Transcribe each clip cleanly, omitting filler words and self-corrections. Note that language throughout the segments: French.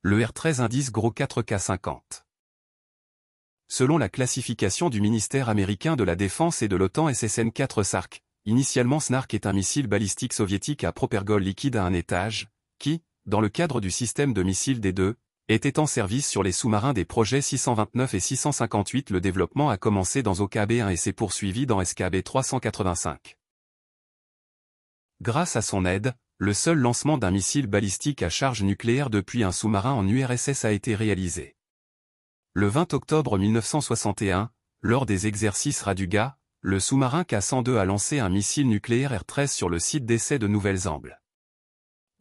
le R-13 indice gros 4K50. Selon la classification du ministère américain de la Défense et de l'OTAN SSN-4 SARC, initialement SNARK est un missile balistique soviétique à propergol liquide à un étage, qui, dans le cadre du système de missiles D2, était en service sur les sous-marins des projets 629 et 658. Le développement a commencé dans OKB-1 et s'est poursuivi dans SKB-385. Grâce à son aide, le seul lancement d'un missile balistique à charge nucléaire depuis un sous-marin en URSS a été réalisé. Le 20 octobre 1961, lors des exercices Raduga, le sous-marin K-102 a lancé un missile nucléaire R-13 sur le site d'essai de Nouvelles-Angles.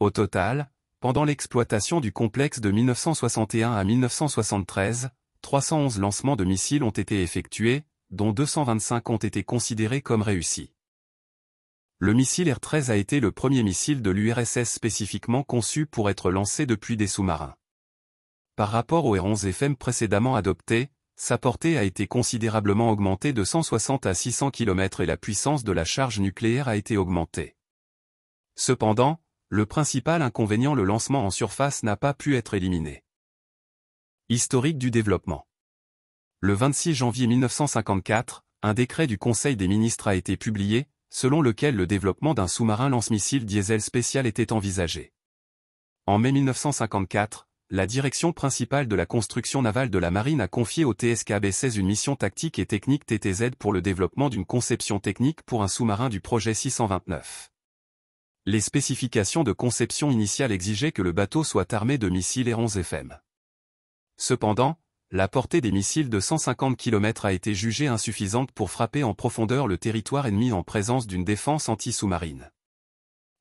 Au total, pendant l'exploitation du complexe de 1961 à 1973, 311 lancements de missiles ont été effectués, dont 225 ont été considérés comme réussis. Le missile R-13 a été le premier missile de l'URSS spécifiquement conçu pour être lancé depuis des sous-marins. Par rapport au R-11FM précédemment adopté, sa portée a été considérablement augmentée de 160 à 600 km et la puissance de la charge nucléaire a été augmentée. Cependant, le principal inconvénient, le lancement en surface, n'a pas pu être éliminé. Historique du développement. Le 26 janvier 1954, un décret du Conseil des ministres a été publié, selon lequel le développement d'un sous-marin lance-missile diesel spécial était envisagé. En mai 1954, la direction principale de la construction navale de la marine a confié au TSKB-16 une mission tactique et technique TTZ pour le développement d'une conception technique pour un sous-marin du projet 629. Les spécifications de conception initiale exigeaient que le bateau soit armé de missiles R-11FM. Cependant, la portée des missiles de 150 km a été jugée insuffisante pour frapper en profondeur le territoire ennemi en présence d'une défense anti-sous-marine.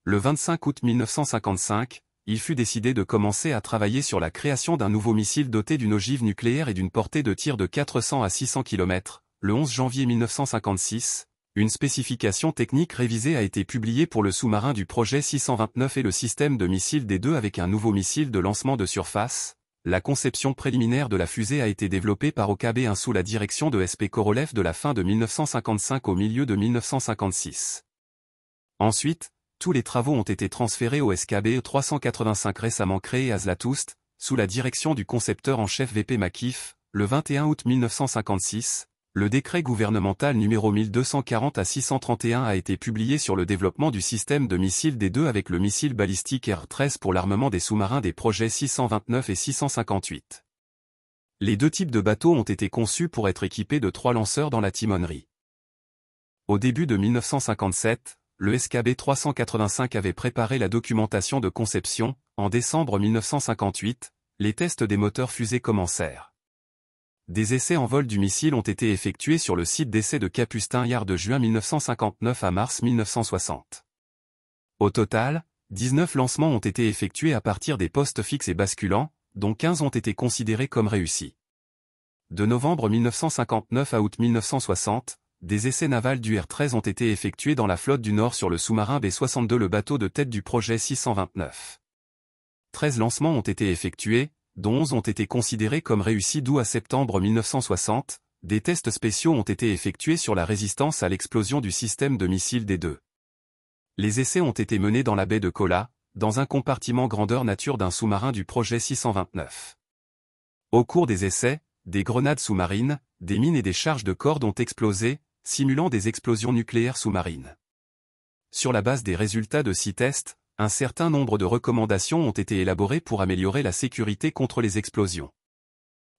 Le 25 août 1955, il fut décidé de commencer à travailler sur la création d'un nouveau missile doté d'une ogive nucléaire et d'une portée de tir de 400 à 600 km. Le 11 janvier 1956, une spécification technique révisée a été publiée pour le sous-marin du projet 629 et le système de missiles D2 avec un nouveau missile de lancement de surface. La conception préliminaire de la fusée a été développée par OKB-1 sous la direction de SP Korolev de la fin de 1955 au milieu de 1956. Ensuite, tous les travaux ont été transférés au SKB-385 récemment créé à Zlatoust, sous la direction du concepteur en chef VP Makif. Le 21 août 1956, le décret gouvernemental numéro 1240 à 631 a été publié sur le développement du système de missiles D2 avec le missile balistique R-13 pour l'armement des sous-marins des projets 629 et 658. Les deux types de bateaux ont été conçus pour être équipés de 3 lanceurs dans la timonerie. Au début de 1957, le SKB-385 avait préparé la documentation de conception. En décembre 1958, les tests des moteurs fusées commencèrent. Des essais en vol du missile ont été effectués sur le site d'essai de Kapustin Yard de juin 1959 à mars 1960. Au total, 19 lancements ont été effectués à partir des postes fixes et basculants, dont 15 ont été considérés comme réussis. De novembre 1959 à août 1960, des essais navals du R-13 ont été effectués dans la flotte du Nord sur le sous-marin B-62, le bateau de tête du projet 629. 13 lancements ont été effectués, dont 11 ont été considérés comme réussis d'août à septembre 1960, des tests spéciaux ont été effectués sur la résistance à l'explosion du système de missiles D2. Les essais ont été menés dans la baie de Kola, dans un compartiment grandeur nature d'un sous-marin du projet 629. Au cours des essais, des grenades sous-marines, des mines et des charges de cordes ont explosé, simulant des explosions nucléaires sous-marines. Sur la base des résultats de 6 tests, un certain nombre de recommandations ont été élaborées pour améliorer la sécurité contre les explosions.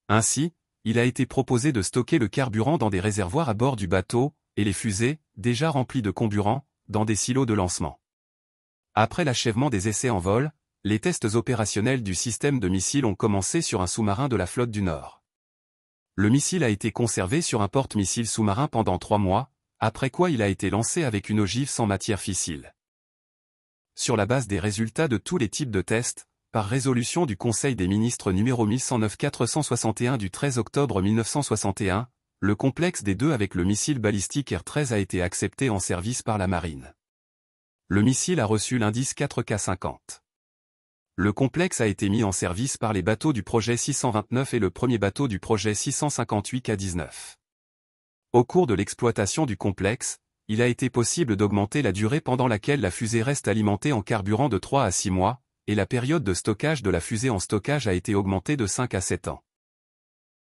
Ainsi, il a été proposé de stocker le carburant dans des réservoirs à bord du bateau, et les fusées, déjà remplies de comburant, dans des silos de lancement. Après l'achèvement des essais en vol, les tests opérationnels du système de missiles ont commencé sur un sous-marin de la flotte du Nord. Le missile a été conservé sur un porte-missile sous-marin pendant 3 mois, après quoi il a été lancé avec une ogive sans matière fissile. Sur la base des résultats de tous les types de tests, par résolution du Conseil des ministres numéro 1109-461 du 13 octobre 1961, le complexe des deux avec le missile balistique R-13 a été accepté en service par la marine. Le missile a reçu l'indice 4K50. Le complexe a été mis en service par les bateaux du projet 629 et le premier bateau du projet 658 K19. Au cours de l'exploitation du complexe, il a été possible d'augmenter la durée pendant laquelle la fusée reste alimentée en carburant de 3 à 6 mois, et la période de stockage de la fusée en stockage a été augmentée de 5 à 7 ans.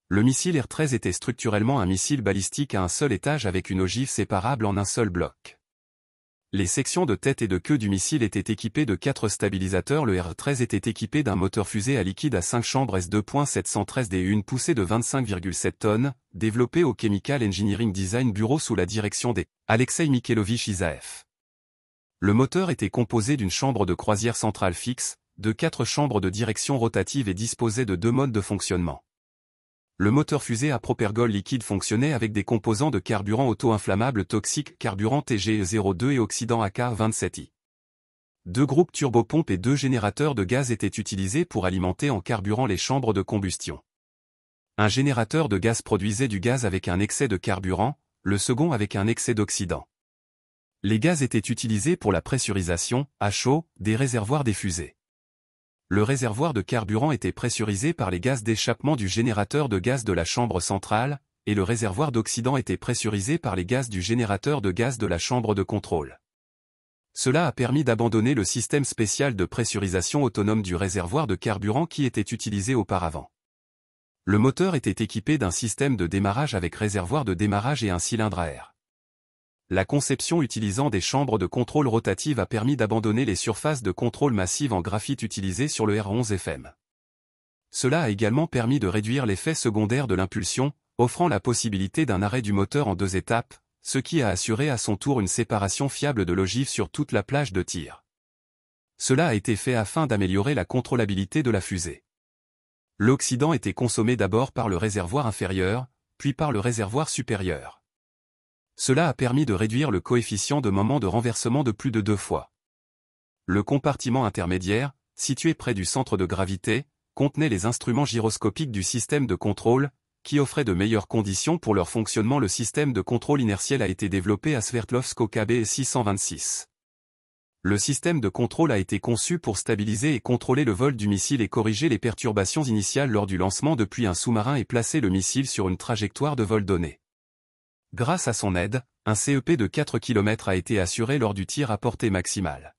Le missile R-13 était structurellement un missile balistique à un seul étage avec une ogive séparable en un seul bloc. Les sections de tête et de queue du missile étaient équipées de 4 stabilisateurs. Le R-13 était équipé d'un moteur fusée à liquide à 5 chambres S2.713D et une poussée de 25,7 tonnes, développé au Chemical Engineering Design Bureau sous la direction des Alexei Mikhailovich Isaev. Le moteur était composé d'une chambre de croisière centrale fixe, de 4 chambres de direction rotative et disposait de 2 modes de fonctionnement. Le moteur fusée à propergol liquide fonctionnait avec des composants de carburant auto-inflammable toxique carburant TGE-02 et oxydant AK-27I. 2 groupes turbopompes et 2 générateurs de gaz étaient utilisés pour alimenter en carburant les chambres de combustion. Un générateur de gaz produisait du gaz avec un excès de carburant, le second avec un excès d'oxydant. Les gaz étaient utilisés pour la pressurisation, à chaud, des réservoirs des fusées. Le réservoir de carburant était pressurisé par les gaz d'échappement du générateur de gaz de la chambre centrale, et le réservoir d'oxydant était pressurisé par les gaz du générateur de gaz de la chambre de contrôle. Cela a permis d'abandonner le système spécial de pressurisation autonome du réservoir de carburant qui était utilisé auparavant. Le moteur était équipé d'un système de démarrage avec réservoir de démarrage et un cylindre à air. La conception utilisant des chambres de contrôle rotatives a permis d'abandonner les surfaces de contrôle massives en graphite utilisées sur le R11FM. Cela a également permis de réduire l'effet secondaire de l'impulsion, offrant la possibilité d'un arrêt du moteur en 2 étapes, ce qui a assuré à son tour une séparation fiable de l'ogive sur toute la plage de tir. Cela a été fait afin d'améliorer la contrôlabilité de la fusée. L'oxydant était consommé d'abord par le réservoir inférieur, puis par le réservoir supérieur. Cela a permis de réduire le coefficient de moment de renversement de plus de 2 fois. Le compartiment intermédiaire, situé près du centre de gravité, contenait les instruments gyroscopiques du système de contrôle, qui offraient de meilleures conditions pour leur fonctionnement. Le système de contrôle inertiel a été développé à Sverdlovsk au KB 626. Le système de contrôle a été conçu pour stabiliser et contrôler le vol du missile et corriger les perturbations initiales lors du lancement depuis un sous-marin et placer le missile sur une trajectoire de vol donnée. Grâce à son aide, un CEP de 4 km a été assuré lors du tir à portée maximale.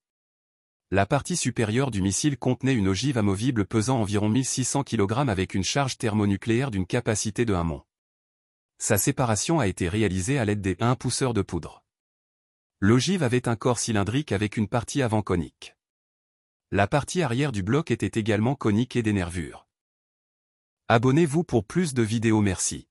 La partie supérieure du missile contenait une ogive amovible pesant environ 1600 kg avec une charge thermonucléaire d'une capacité de 1 mont. Sa séparation a été réalisée à l'aide des 1 pousseurs de poudre. L'ogive avait un corps cylindrique avec une partie avant conique. La partie arrière du bloc était également conique et des nervures. Abonnez-vous pour plus de vidéos. Merci.